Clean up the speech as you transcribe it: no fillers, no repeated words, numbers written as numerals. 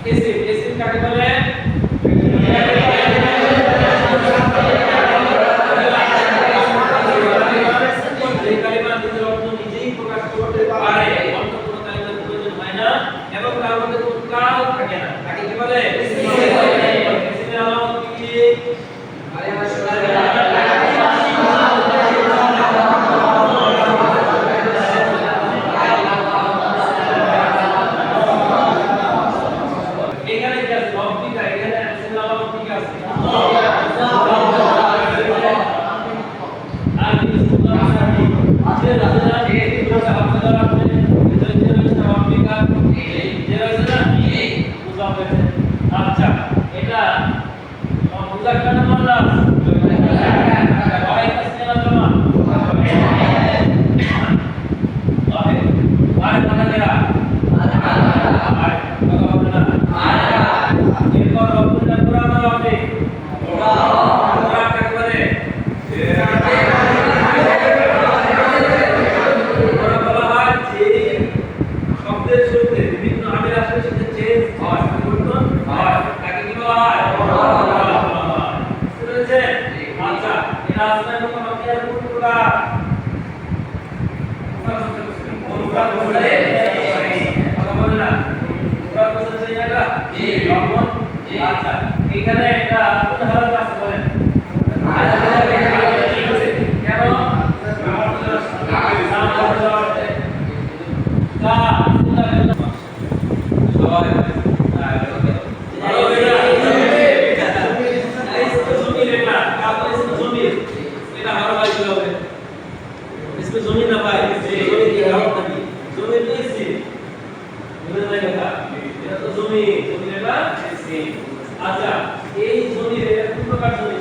Acid কাকে বলে? যে কালিমা নিজের অর্থ নিজেই প্রকাশ করতে পারে, অন্য কোনো কালিমার প্রয়োজন হয় না এবং তার মধ্যে কোনো কাল থাকে না, তাকে কি বলে? এসিডের আলামত কি? এখানে কি আছে? লব্ধিকা, এখানে এসিডের আলামত কি আছে? আর কি আছে? রাজা যে পুরোটা আপনাদের আপনি যে লব্ধিকা যে রাজা বুঝা হয়েছে। আচ্ছা, এটা মুজাক্কার না মুন্নাস? হয় তাসনিয়া না জামা? হয়। আর কোনটা দেয়া? আর কথা হবে না। এরপর রব্বুল কোরআন হবে। কোরআন কাকে বলে? কোরআন বলা হয় যে শব্দের শুরুতে বিভিন্ন আমিল আসলে সেটা চেঞ্জ হয়, পরিবর্তন হয়, তাকে কি বলা হয়? বুঝতে আচ্ছা, এটা আসলে কোন মাকিয়ার কোনটা? কোনটা বলে? কথা বলে না। কোনটা বলতে চাই না? জি, লবণ। আচ্ছা, এখানে একটা কোন হারফ আছে বলেন? কেন? इसमें जमीन ना पाए जमीन की हरफ नहीं जमीन तो इससे বুঝা যায় কথা এটা তো জমি জমি এটা इससे আচ্ছা এই জমি এর কোন প্রকার জমি